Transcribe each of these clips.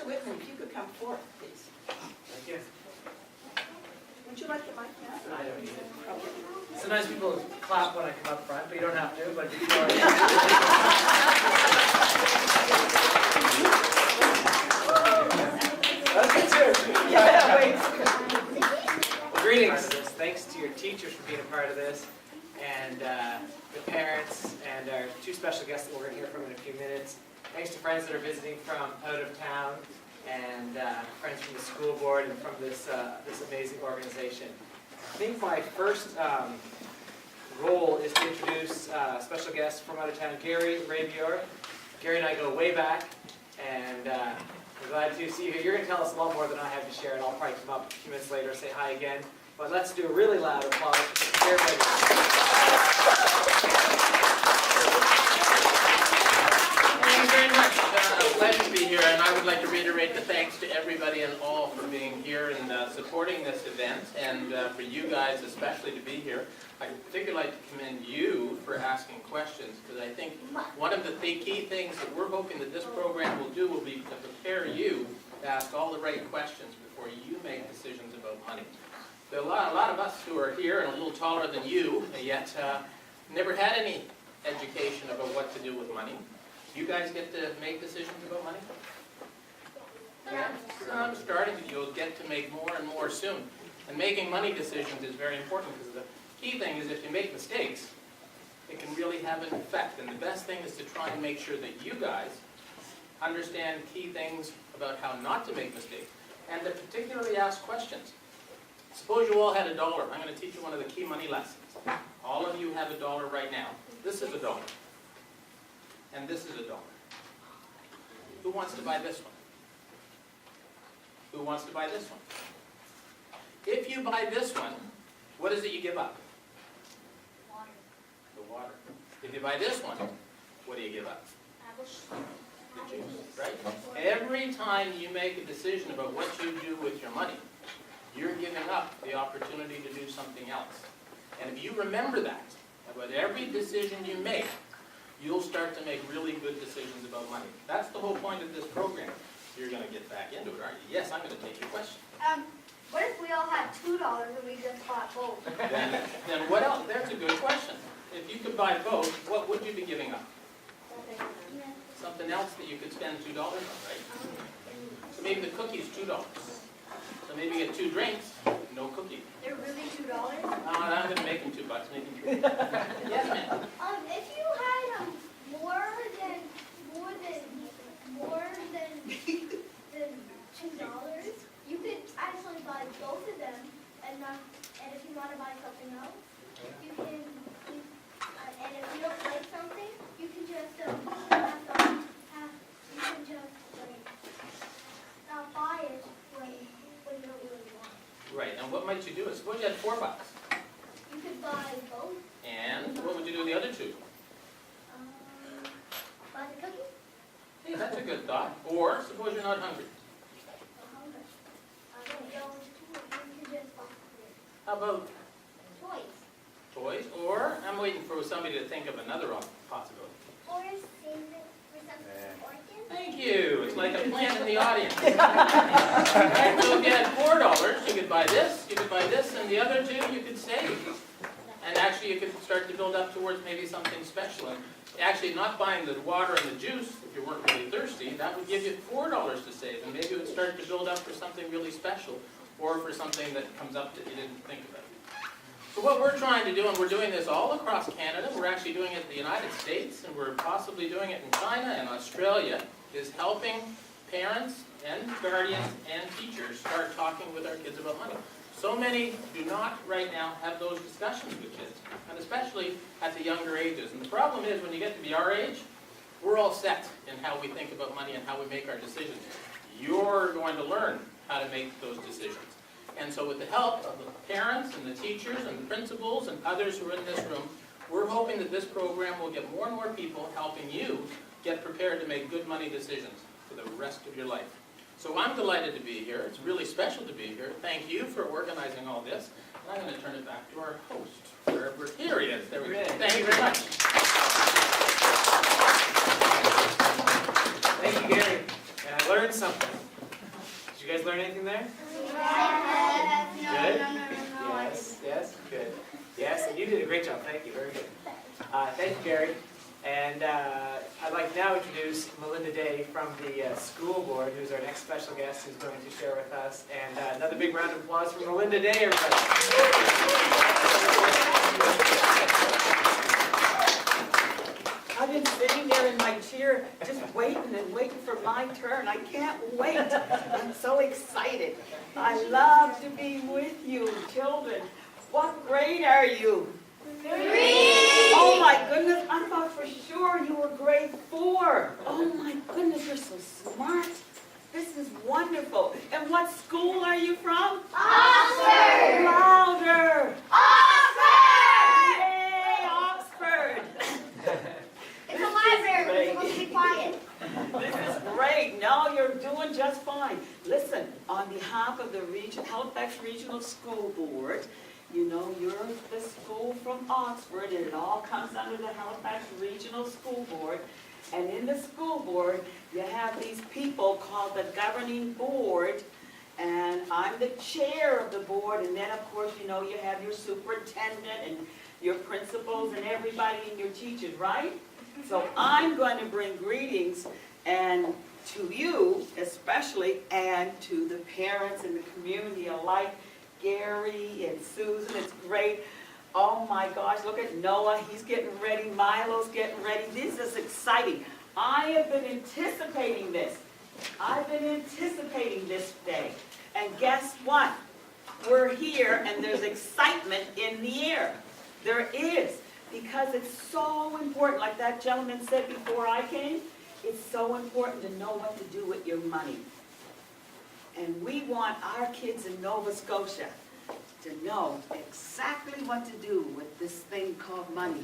Whitman, if you could come forward, please. Thank you. Would you like the mic now? I don't need it. Okay. Sometimes people clap when I come up front, but you don't have to. But if you go Yeah, wait. Well, greetings. Thanks to your teachers for being a part of this, and the parents, and our two special guests that we're going to hear from in a few minutes. Thanks to friends that are visiting from out of town, and friends from the school board and from this amazing organization. I think my first role is to introduce a special guest from out of town, Gary Rabior. Gary and I go way back, and I'm glad to see you here. You're going to tell us a lot more than I have to share, and I'll probably come up a few minutes later and say hi again. But let's do a really loud applause for Gary Rabior. Thank you very much. A pleasure to be here, and I would like to reiterate the thanks to everybody and all for being here and supporting this event, and for you guys especially to be here. I'd particularly like to commend you for asking questions, because I think one of the key things that we're hoping that this program will do will be to prepare you to ask all the right questions before you make decisions about money. There are a lot of us who are here and a little taller than you, yet never had any education about what to do with money. You guys get to make decisions about money? Yeah, I'm starting to. You'll get to make more and more soon. And making money decisions is very important, because the key thing is if you make mistakes, it can really have an effect. And the best thing is to try and make sure that you guys understand key things about how not to make mistakes, and to particularly ask questions. Suppose you all had $1. I'm going to teach you one of the key money lessons. All of you have $1 right now. This is $1. And this is $1. Who wants to buy this one? Who wants to buy this one? If you buy this one, what is it you give up? Water. The water. If you buy this one, what do you give up? Apple. The juice, right? Every time you make a decision about what you do with your money, you're giving up the opportunity to do something else. And if you remember that, about every decision you make, you'll start to make really good decisions about money. That's the whole point of this program. You're going to get back into it, aren't you? Yes, I'm going to take your question. What if we all had $2 and we just bought both? Then what else? That's a good question. If you could buy both, what would you be giving up? Something else that you could spend $2 on, right? So maybe the cookie's $2. So maybe you get 2 drinks, no cookie. They're really $2? I'm going to make them $2, make them 3. Yes, ma'am. If you had more than $2, you could actually buy both of them, and if you want to buy something else, you can. And if you don't like something, you can just not buy it when you don't really want it. Right, and what might you do? Suppose you had $4. You could buy both. And what would you do with the other 2? Buy the cookie. Hey, that's a good thought. Or suppose you're not hungry. How about Toys. toys? Or I'm waiting for somebody to think of another possibility. Or save it for something important. Thank you. It's like a plant in the audience. Right, so if you had $4, you could buy this, and the other 2 you could save. And actually you could start to build up towards maybe something special. And actually not buying the water and the juice, if you weren't really thirsty, that would give you $4 to save. And maybe it would start to build up for something really special, or for something that comes up that you didn't think about. So what we're trying to do, and we're doing this all across Canada, we're actually doing it in the United States, and we're possibly doing it in China and Australia, is helping parents and guardians and teachers start talking with our kids about money. So many do not right now have those discussions with kids, and especially at the younger ages. And the problem is when you get to be our age, we're all set in how we think about money and how we make our decisions. You're going to learn how to make those decisions. And so with the help of the parents and the teachers and the principals and others who are in this room, we're hoping that this program will get more and more people helping you get prepared to make good money decisions for the rest of your life. So I'm delighted to be here. It's really special to be here. Thank you for organizing all this. And I'm going to turn it back to our host. Wherever, here he is. There we go. Thank you very much. Thank you, Gary. And I learned something. Thank you. Very good. Thank you, Gary. And I'd like to now introduce Melinda Day from the school board, who's our next special guest, who's going to share with us. And another big round of applause for Melinda Day, everybody. I've been sitting there in my chair just waiting and waiting for my turn. I can't wait. I'm so excited. I love to be with you, children. What grade are you? 3. Oh my goodness, I thought for sure you were grade 4. Oh my goodness, you're so smart. This is wonderful. And what school are you from? Oxford! Louder! Oxford! Yay, Oxford! It's a library, we're supposed to be quiet. This is great. No, you're doing just fine. Listen, on behalf of the Halifax Regional School Board, you know, you're the school from Oxford, and it all comes under the Halifax Regional School Board. And in the school board, you have these people called the governing board, and I'm the chair of the board. And then, of course, you know, you have your superintendent and your principals and everybody and your teachers, right? So I'm going to bring greetings and to you especially, and to the parents and the community alike. Gary and Susan, it's great. Oh my gosh, look at Noah, he's getting ready. Milo's getting ready. This is exciting. I have been anticipating this. I've been anticipating this day. And guess what? We're here and there's excitement in the air. There is. Because it's so important, like that gentleman said before I came, it's so important to know what to do with your money. And we want our kids in Nova Scotia to know exactly what to do with this thing called money,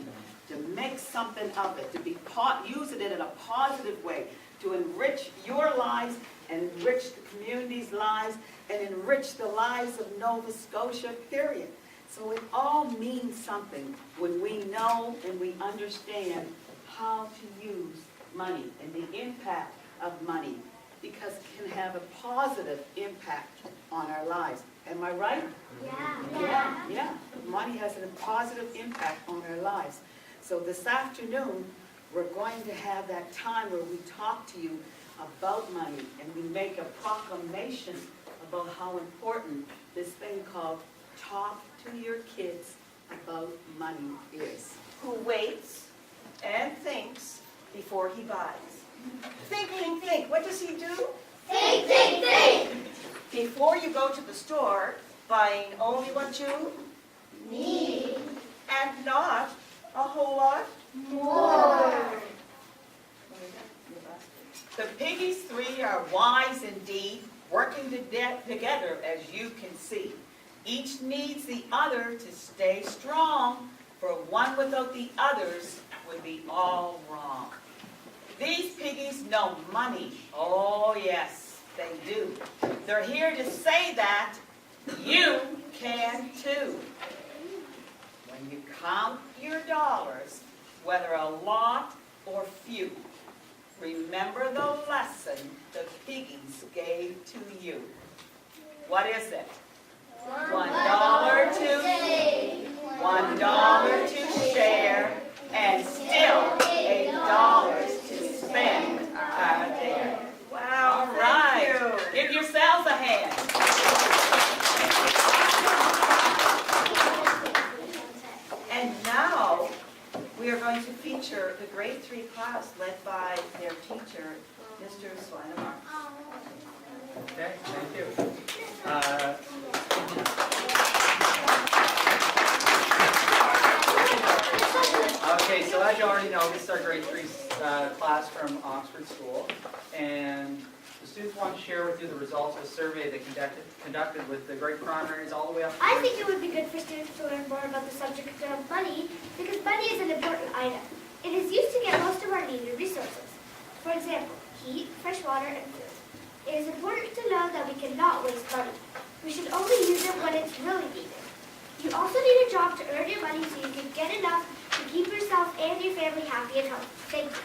to make something of it, to be using it in a positive way, to enrich your lives and enrich the community's lives and enrich the lives of Nova Scotia, period. So it all means something when we know and we understand how to use money and the impact of money, because it can have a positive impact on our lives. Am I right? Yeah. Money has a positive impact on our lives. So this afternoon, we're going to have that time where we talk to you about money and we make a proclamation about how important this thing called Talk to Your Kids About Money is. Who waits and thinks before he buys. Think, think, think. What does he do? Think, think, think! Before you go to the store, buying only what you Need and not a whole lot. more. The Piggies 3 are wise indeed, working together as you can see. Each needs the other to stay strong, for one without the others would be all wrong. These piggies know money. Oh yes, they do. They're here to say that you can too. When you count your dollars, whether a lot or few, remember the lesson the piggies gave to you. What is it? $1 to save, $1 to share, and still $8 to spend are there. Wow, All right. thank you. Give yourselves a hand. And now, we are going to feature the grade 3 class led by their teacher, Mr. Swinemar. Okay, thank you. Okay, so as you already know, this is our grade 3 class from Oxford School, and the students want to share with you the results of a survey they conducted with the grade primaries all the way up to I grade think it would be good for students to learn more about the subject of money, because money is an important item. It is used to get most of our needed resources. For example, heat, fresh water, and food. It is important to know that we cannot waste money. We should only use it when it's really needed. You also need a job to earn your money so you can get enough to keep yourself and your family happy and healthy. Thank you.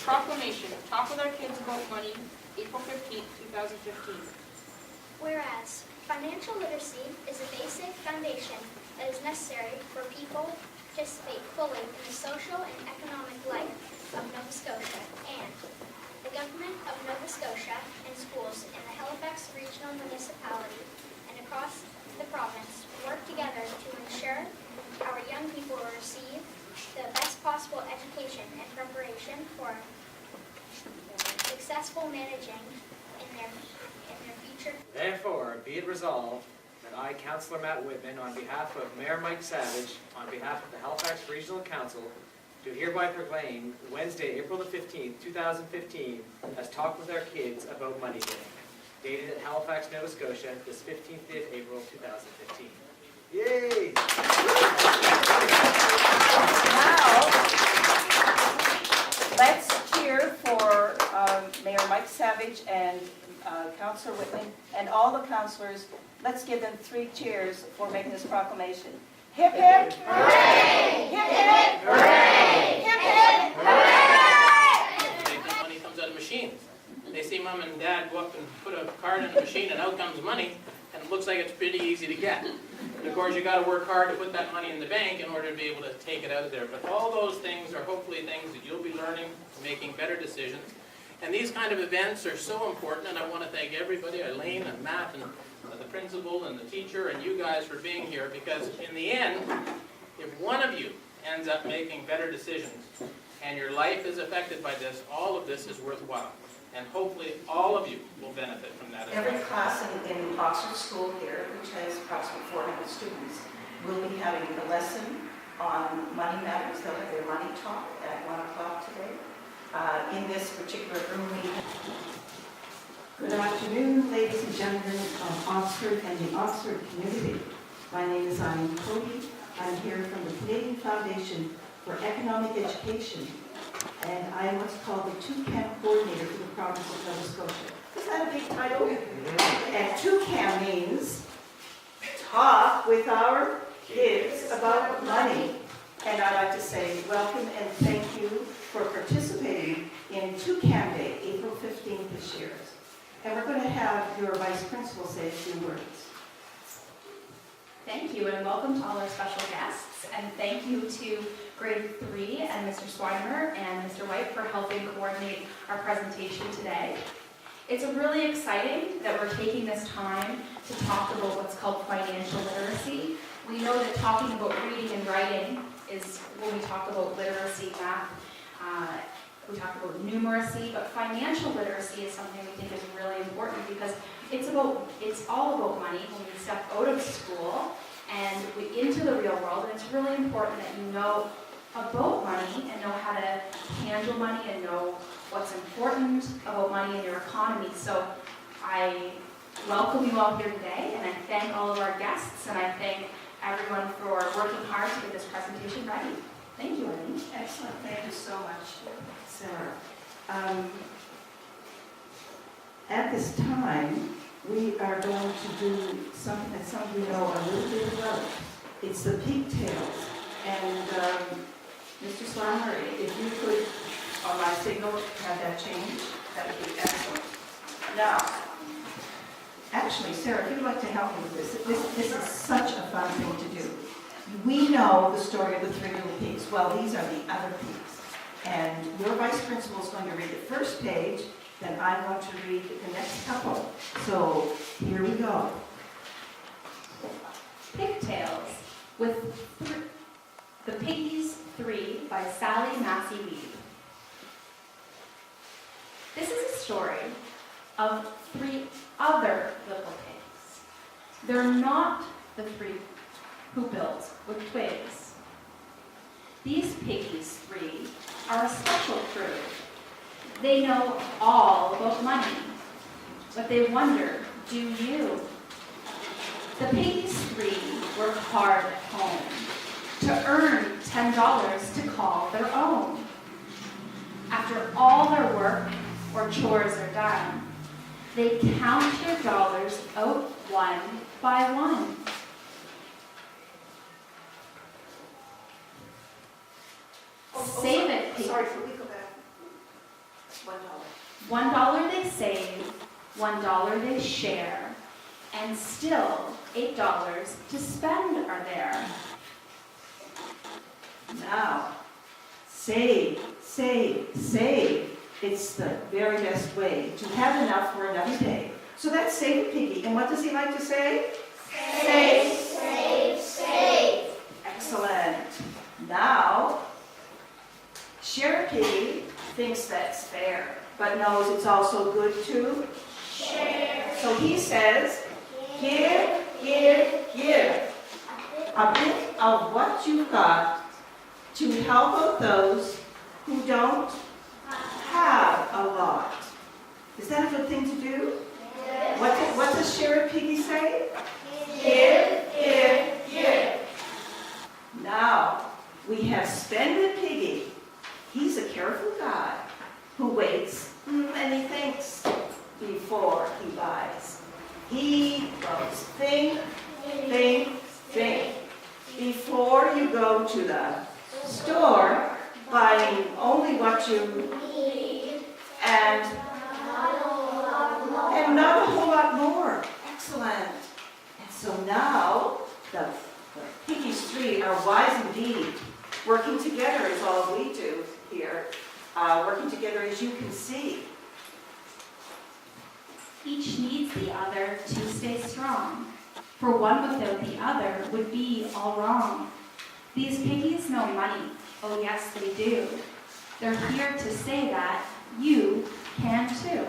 Proclamation. Talk with our kids about money 2015. Whereas financial literacy is a basic foundation that is necessary for people to participate fully in the social and economic life of Nova Scotia, and the government of Nova Scotia and schools in the Halifax Regional Municipality and across the province work together to ensure our young people will receive the best possible education and preparation for successful managing in their future. Therefore, be it resolved that I, Councillor Matt Whitman, on behalf of Mayor Mike Savage, on behalf of the Halifax Regional Council, do hereby proclaim Wednesday, April the 15th, 2015, as Talk With Our Kids About Money Day, dated at Halifax, Nova Scotia, this 15th day of April, 2015. Yay! Now, let's cheer for Mayor Mike Savage and Councillor Whitman and all the councillors. Let's give them 3 cheers for making this proclamation. Hip hip! Hooray! Hip hip! Hooray! Hip hip! Hooray! The money comes out of machines. They see mom and dad go up and put a card in the machine and out comes money, and it looks like it's pretty easy to get. And of course you got to work hard to put that money in the bank in order to be able to take it out of there. But all those things are hopefully things that you'll be learning, making better decisions. And these kind of events are so important, and I want to thank everybody, Elaine and Matt and the principal and the teacher and you guys for being here, because in the end, if one of you ends up making better decisions and your life is affected by this, all of this is worthwhile. And hopefully all of you will benefit from that as well. Every class in Oxford School here, which has approximately 400 students, will be having a lesson on money matters. They'll have their money talk at 1 o'clock today. In this particular room, we have... Good afternoon, ladies and gentlemen of Oxford and the Oxford community. My name is Eileen Cody. I'm here from the Canadian Foundation for Economic Education, and I am what's called the TWYKAM coordinator for the province of Nova Scotia. Is that a big title? And TWYKAM means talk with our kids about money. And I'd like to say welcome and thank you for participating in TWYKAM Day, April 15th this year. And we're going to have your vice principal say a few words. Thank you, and welcome to all our special guests. And thank you to grade 3 and Mr. Swidemer and Mr. White for helping coordinate our presentation today. It's really exciting that we're taking this time to talk about what's called financial literacy. We know that talking about reading and writing is when we talk about literacy, math, we talk about numeracy, but financial literacy is something we think is really important because it's all about money when we step out of school and into the real world, and it's really important that you know about money and know how to handle money and know what's important about money in your economy. So I welcome you all here today, and I thank all of our guests, and I thank everyone for working hard to get this presentation ready. Thank you, Eileen. Excellent. Thank you so much, Sarah. At this time, we are going to do something that some of you know a little bit about. It's the pigtails. And Mr. Slammer, if you could, on my signal, have that change, that would be excellent. Now, actually, Sarah, if you'd like to help me with this is such a fun thing to do. We know the story of the 3 little pigs. Well, these are the other pigs. And your vice principal is going to read the first page, then I'm going to read the next couple. So, here we go. Pigtails with The Piggies 3 by Sally Massey Weed. This is a story of 3 other little pigs. They're not the 3 who built with twigs. These Piggies 3 are a special crew. They know all about money, but they wonder, do you? The Piggies 3 work hard at home to earn $10 to call their own. After all their work or chores are done, they count their dollars out one by one. Save it, Piggies. Sorry, can we go back? $1. $1 they save, $1 they share, and still $8 to spend are there. Now, save, save, save. It's the very best way to have enough for another day. So that's Save a Piggy. And what does he like to say? Save, save, save. Excellent. Now, Share a Piggy thinks that's fair, but knows it's also good to Share. So he says, give, give, give. A bit of what you've got to help out those who don't have a lot. Is that a good thing to do? What does Share a Piggy say? Give, give, give. Now, we have Spend a Piggy. He's a careful guy who waits and he thinks before he buys. He goes think, think, think. Before you go to the store, buying only what you Need. and not a whole lot more. Excellent. And so now the piggies three are wise indeed. Working together is all we do here. Working together, as you can see. Each needs the other to stay strong, for one without the other would be all wrong. These piggies know money, oh yes they do. They're here to say that you can too.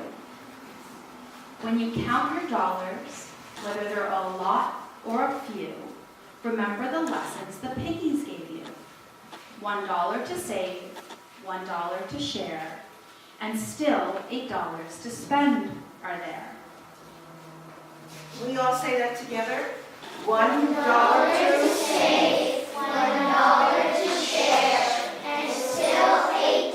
When you count your dollars, whether they're a lot or a few, remember the lessons the piggies gave you. $1 to save, $1 to share, and still $8 to spend are there. We all say that together. $1 to save, $1 to share, and still $8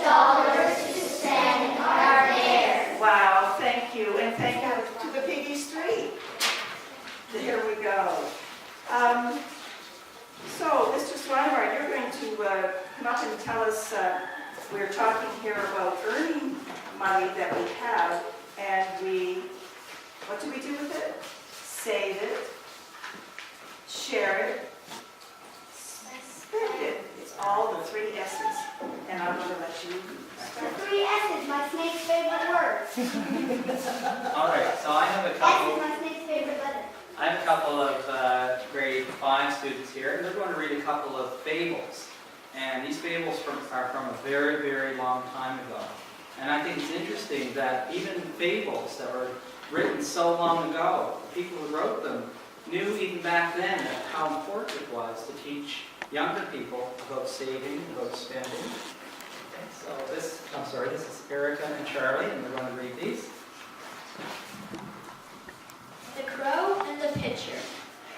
to spend are there. Wow, thank you. And thank you to the piggies three. There we go. So, Mr. Swinehart, you're going to come up and tell us, we're talking here about earning money that we have, and what do we do with it? Save it, share it, spend it. It's all the three S's. And I'm going to let you The three S's, my snake's favorite word. All right, so I have a S couple. is my snake's favorite letter. I have a couple of grade 5 students here, and they're going to read a couple of fables. And these fables are from a very, very long time ago. And I think it's interesting that even fables that were written so long ago, the people who wrote them knew even back then how important it was to teach younger people about saving, about spending. Okay, so this is Erica and Charlie, and they're going to read these. The Crow and the Pitcher.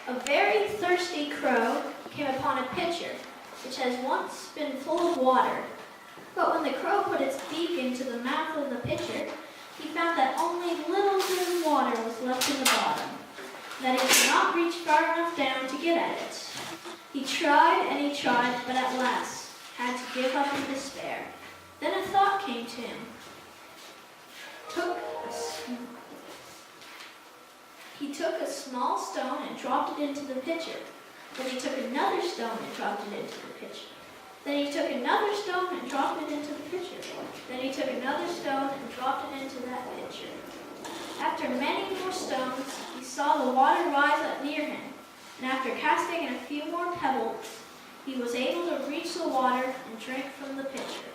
A very thirsty crow came upon a pitcher, which has once been full of water. But when the crow put its beak into the mouth of the pitcher, he found that only little bit of water was left in the bottom, that he could not reach far enough down to get at it. He tried and he tried, but at last had to give up in despair. Then a thought came to him. He took a small stone and dropped it into the pitcher. Then he took another stone and dropped it into the pitcher. Then he took another stone and dropped it into the pitcher. Then he took another stone and dropped it into that pitcher. After many more stones, he saw the water rise up near him, and after casting in a few more pebbles, he was able to reach the water and drink from the pitcher.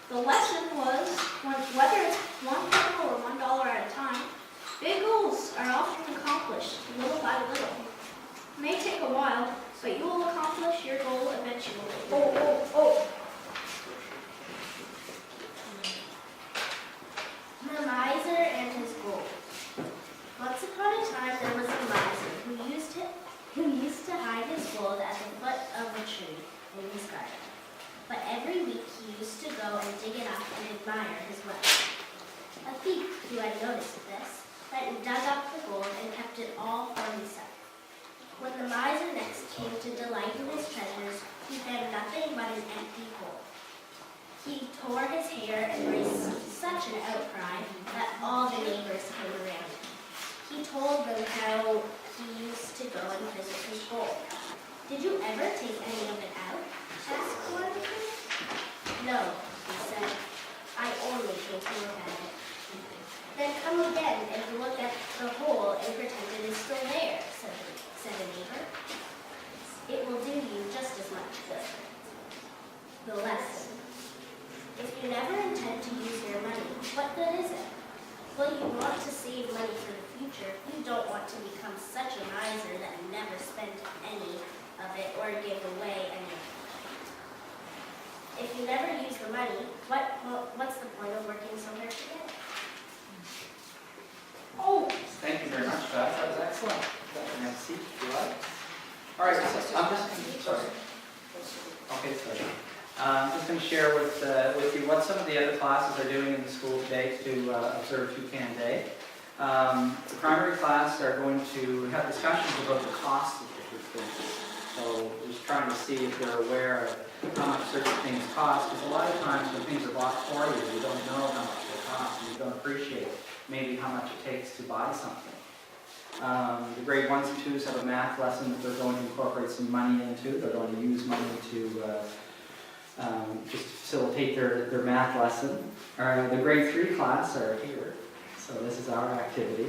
The lesson was, whether it's one pebble or $1 at a time, big goals are often accomplished little by little. It may take a while, but you will accomplish your goal eventually. The miser and his gold. Once upon a time there was a miser who used to hide his gold at the foot of a tree in his garden. But every week he used to go and dig it up and admire his wealth. A thief who had noticed this went and dug up the gold and kept it all for himself. When the miser next came to delight in his treasures, he found nothing but an empty hole. He tore his hair and such an outcry that all the neighbors came around. He told them how he used to go and visit his bowl. Did you ever take any of it out? Asked one of them. No, he said. I only came to look at it. Then come again and look at the hole and pretend it is still there, said a neighbor. It will do you just as much good. The lesson. If you never intend to use your money, what good is it? Well, you want to save money for the future. You don't want to become such a miser that you never spend any of it or give away any of it. If you never use the money, what's the point of working so hard to get it? Oh, thank you very much, guys. That was excellent. Merci. You like? All right, so I'm just going to, sorry. Okay, sorry. I'm just going to share with you what some of the other classes are doing in the school today to observe TWYKAM Day. The primary class are going to have discussions about the cost of different things. So just trying to see if they're aware of how much certain things cost. Because a lot of times when things are bought for you, you don't know how much they cost and you don't appreciate maybe how much it takes to buy something. The grade 1s and 2s have a math lesson that they're going to incorporate some money into. They're going to use money to just facilitate their math lesson. The grade 3 class are here, so this is our activity.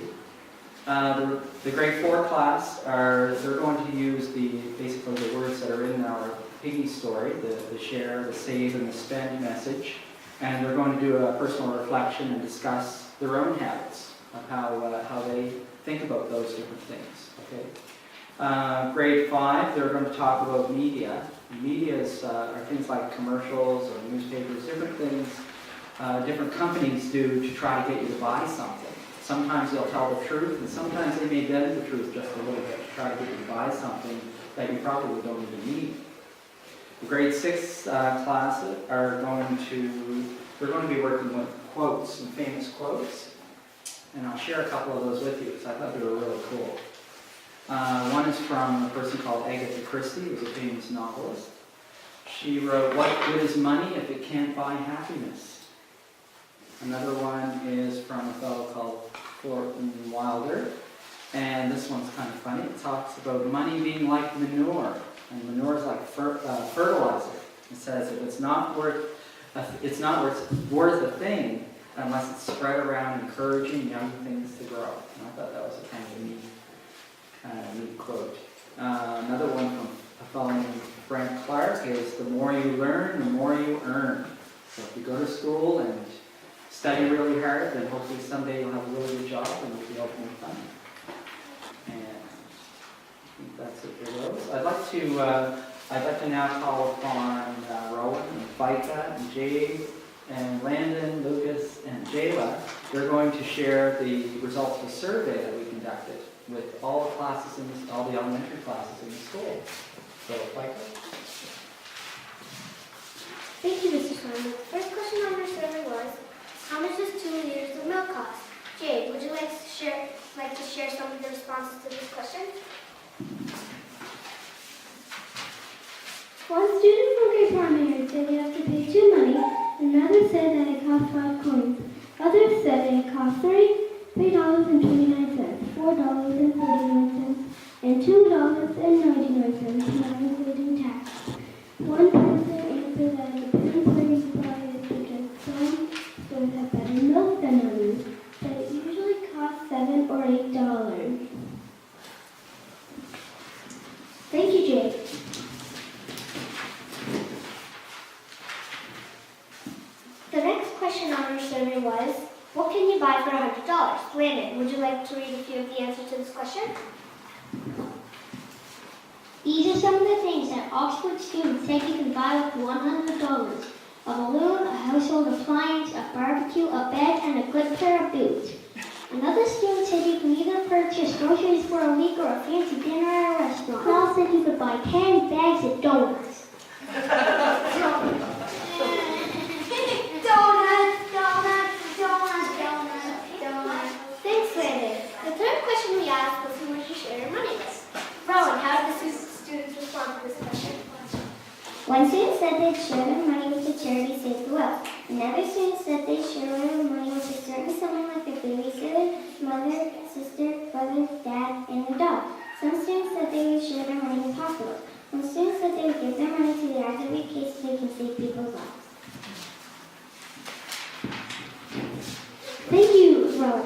The grade 4 class they're going to use basically the words that are in our piggy story, the share, the save, and the spend message, and they're going to do a personal reflection and discuss their own habits of how they think about those different things. Okay. Grade 5, they're going to talk about media. Media are things like commercials or newspapers, different things different companies do to try to get you to buy something. Sometimes they'll tell the truth, and sometimes they may bend the truth just a little bit to try to get you to buy something that you probably don't even need. The grade 6 classes are going to be working with quotes, some famous quotes, and I'll share a couple of those with you because I thought they were really cool. One is from a person called Agatha Christie, who was a famous novelist. She wrote, "What good is money if it can't buy happiness?" Another one is from a fellow called Thornton Wilder, and this one's kind of funny. It talks about money being like manure, and manure is like fertilizer. It says if it's not worth a thing unless it's spread around encouraging young things to grow. And I thought that was a kind of neat quote. Another one from a fellow named Frank Clark is, "The more you learn, the more you earn." So if you go to school and study really hard, then hopefully someday you'll have a really good job and you'll be able to make money. And I think that's it for those. I'd like to now call upon Rowan and TWYKA and Jade and Landon, Lucas, and Jayla. They're going to share the results of a survey that we conducted with all the classes all the elementary classes in the school. So, TWYKA. Thank you, Mr. Simon. First question on our survey was, how much does 2 liters of milk cost? Jade, would you like to share some of the responses to this question? One student from grade primary said they have to pay 2 money, another said that it cost 5 coins. Others said that it cost $3.29, $4.49, and $2.99, not including tax. One person answered that it depends where you buy it because some stores have better milk than others, but it usually costs $7 or $8. Thank you, Jade. The next question on our survey was, what can you buy for $100? Landon, would you like to read a few of the answers to this question? These are some of the things that Oxford students think you can buy with $100. A balloon, a household appliance, a barbecue, a bed, and a good pair of boots. Another student said you can either purchase groceries for a week or a fancy dinner at a restaurant. Paul said you could buy 10 bags of donuts. Thanks, Landon. The third question we asked was who would you share your money with? Rowan, how did the students respond to this question? One student said they'd share their money with the charity Save the Wells. Another student said they shared their money with a certain someone like their babysitter, mother, sister, brother, dad, and a dog. Some students said they would share their money with hospitals. Some students said they would give their money to the activity case so they can save people's lives. Thank you, Rowan.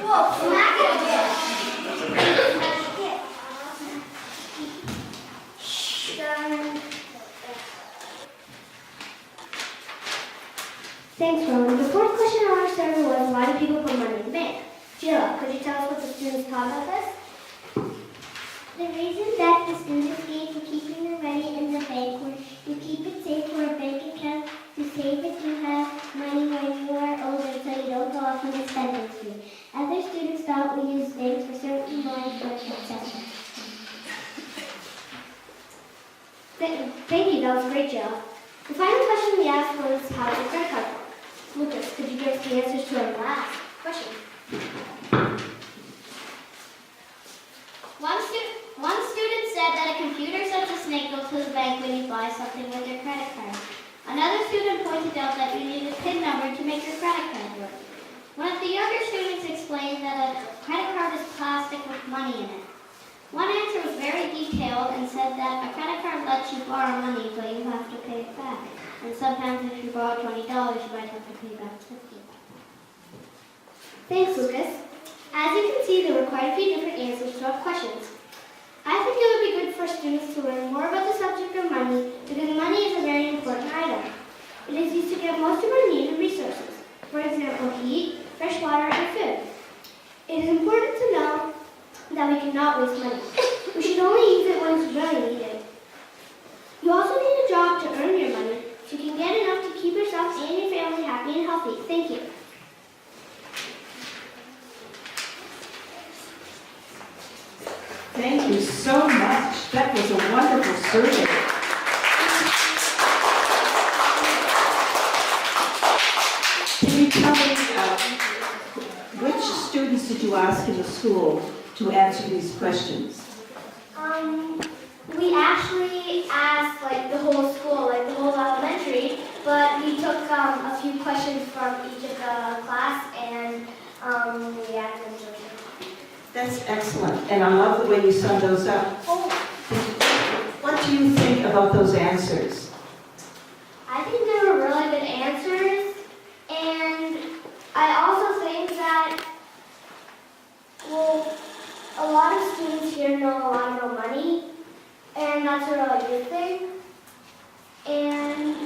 Whoa, smack it again. Thanks, Rowan. The fourth question on our survey was, why do people put money in the bank? Sheila, could you tell us what the students taught about this? The reason that the students gave for keeping their money in the bank was you keep it safe for a bank account to save if you have money when you are older so you don't go off on a spending spree. Other students thought we use banks for certain loans, etc. Thank you, that was great, Jill. The final question we asked was, how does a credit card work? Lucas, could you give us the answers to our last question? One student said that a computer sends a signal to the bank when you buy something with your credit card. Another student pointed out that you need a PIN number to make your credit card work. One of the younger students explained that a credit card is plastic with money in it. One answer was very detailed and said that a credit card lets you borrow money, but you have to pay it back. And sometimes if you borrow $20, you might have to pay back $50. Thanks, Lucas. As you can see, there were quite a few different answers to our questions. I think it would be good for students to learn more about the subject of money because money is a very important item. It is used to get most of our needed resources, for example, heat, fresh water, and food. It is important to know that we cannot waste money. We should only use it when it's really needed. You also need a job to earn your money so you can get enough to keep yourself and your family happy and healthy. Thank you. Thank you so much. That was a wonderful survey. Can you tell me which students did you ask in the school to answer these questions? We actually asked the whole school, the whole elementary, but we took a few questions from each of the class and we asked them to. That's excellent, and I love the way you summed those up. Oh. What do you think about those answers? I think they were really good answers, and I also think that, a lot of students here know a lot about money, and that's a really good thing. And,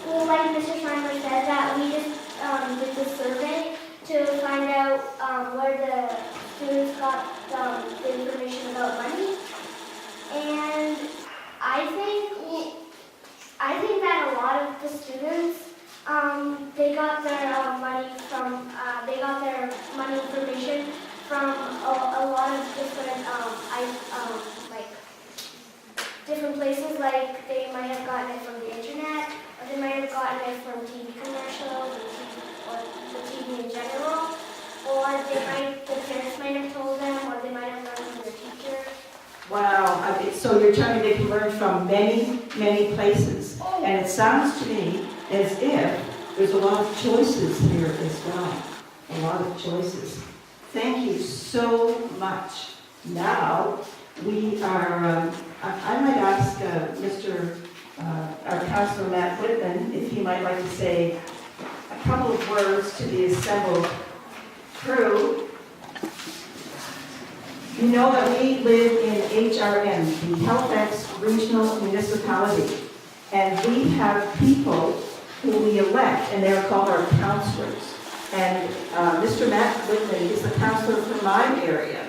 like Mr. Schreiber said, that we just did the survey to find out where the students got the information about money. And I think that a lot of the students, they got their money information from a lot of different different places. Like they might have gotten it from the internet, or they might have gotten it from TV commercials or the TV in general, or the parents might have told them, or they might have learned from their teacher. Wow, so you're telling me they can learn from many, many places. And it sounds to me as if there's a lot of choices here as well. A lot of choices. Thank you so much. Now, we are, I might ask our Councillor Matt Whitman if he might like to say a couple of words to the assembled crew. You know that we live in HRM, the Halifax Regional Municipality, and we have people who we elect, and they're called our councillors. And Mr. Matt Whitman is the councillor from my area,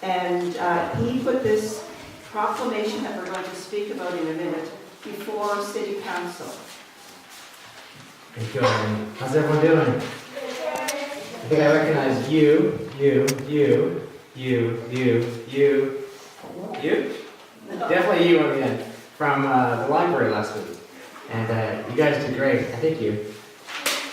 and he put this proclamation that we're going to speak about in a minute before City Council. Thank you, Irene. How's everyone doing? I think I recognize you. Definitely you on the end. From the library last week. And you guys did great. Thank you.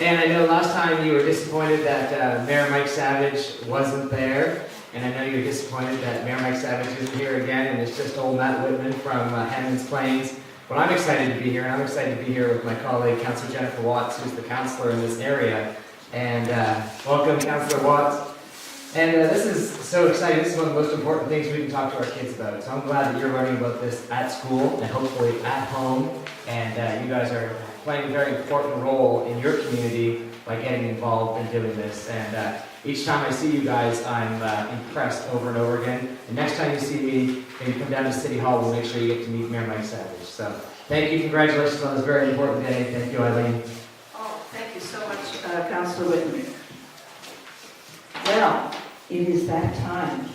And I know last time you were disappointed that Mayor Mike Savage wasn't there. And I know you were disappointed that Mayor Mike Savage isn't here again, and it's just old Matt Whitman from Hammond's Plains. Well, I'm excited to be here, and I'm excited to be here with my colleague, Councillor Jennifer Watts, who's the councillor in this area. And welcome, Councillor Watts. And this is so exciting. This is one of the most important things we can talk to our kids about. So I'm glad that you're learning about this at school and hopefully at home. And you guys are playing a very important role in your community by getting involved in doing this. And each time I see you guys, I'm impressed over and over again. And next time you see me, maybe come down to City Hall, we'll make sure you get to meet Mayor Mike Savage. So thank you, congratulations on this very important day. Thank you, Eileen. Oh, thank you so much, Councillor Whitman. Well, it is that time.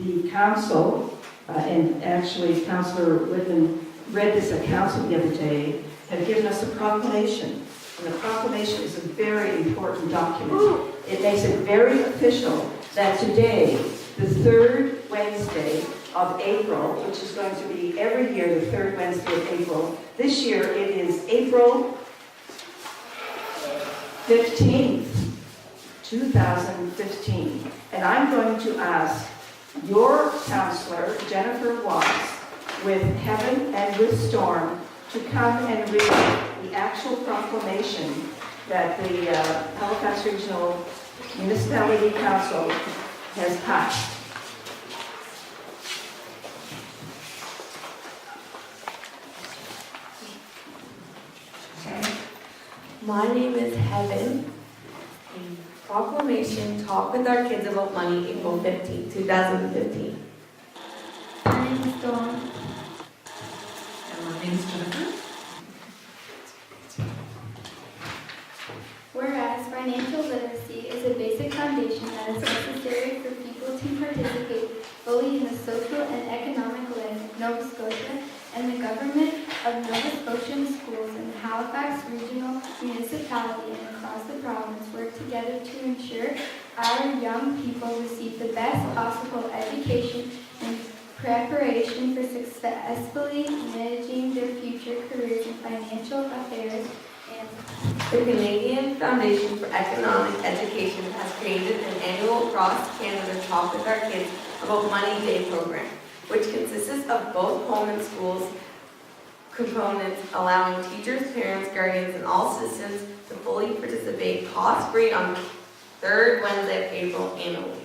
The council, and actually Councillor Whitman read this at council the other day, have given us a proclamation. And the proclamation is a very important document. It makes it very official that today, the third Wednesday of April, which is going to be every year the third Wednesday of April, this year it is April 15th, 2015. And I'm going to ask your councillor, Jennifer Watts, with Heaven and with Storm, to come and read the actual proclamation that the Halifax Regional Municipality Council has passed. My name is Heaven. Proclamation, Talk with Our Kids About Money, April 15, 2015. My name is Dawn. And my name is Jennifer. Whereas financial literacy is a basic foundation that is necessary for people to participate fully in the social and economic life of Nova Scotia, and the government of Nova Scotian schools in the Halifax Regional Municipality and across the province work together to ensure our young people receive the best possible education and preparation for successfully managing their future careers in financial affairs. And the Canadian Foundation for Economic Education has created an annual cross-Canada Talk with Our Kids About Money Day program, which consists of both home and schools components, allowing teachers, parents, guardians, and all citizens to fully participate cost-free on the third Wednesday of April annually.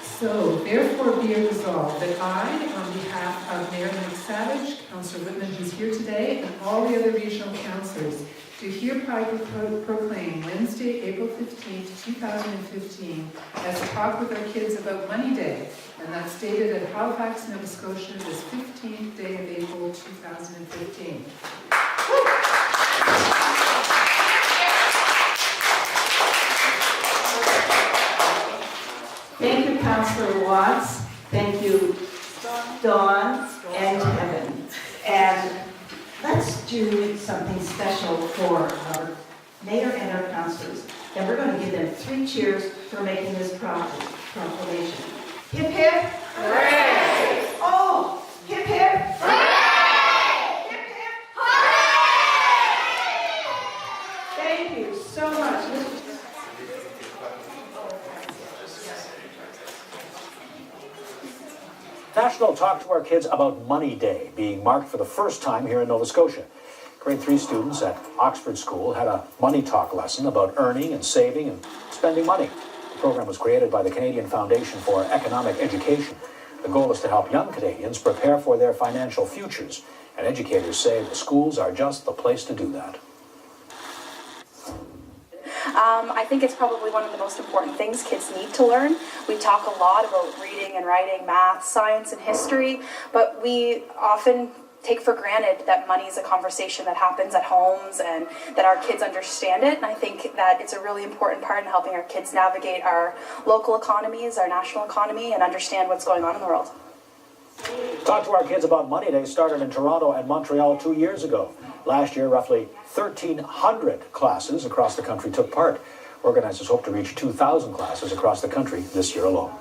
So, therefore be it resolved that I, on behalf of Mayor Mike Savage, Councillor Whitman, who's here today, and all the other regional councillors, do hereby proclaim Wednesday, April 15th, 2015, as Talk with Our Kids About Money Day, and that's stated at Halifax, Nova Scotia, this 15th day of April 2015. Thank you, Councillor Watts. Thank you, Dawn and Heaven. And let's do something special for our mayor and our councillors. And we're going to give them 3 cheers for making this proclamation. Hip hip. Hooray! Oh, hip hip. Hooray! Hip hip. Hooray! Thank you so much. National Talk to Our Kids About Money Day being marked for the first time here in Nova Scotia. Grade 3 students at Oxford School had a money talk lesson about earning and saving and spending money. The program was created by the Canadian Foundation for Economic Education. The goal is to help young Canadians prepare for their financial futures, and educators say the schools are just the place to do that. I think it's probably one of the most important things kids need to learn. We talk a lot about reading and writing, math, science, and history, but we often take for granted that money is a conversation that happens at homes and that our kids understand it. And I think that it's a really important part in helping our kids navigate our local economies, our national economy, and understand what's going on in the world. Talk to Our Kids About Money Day started in Toronto and Montreal 2 years ago. Last year, roughly 1,300 classes across the country took part. Organizers hope to reach 2,000 classes across the country this year alone.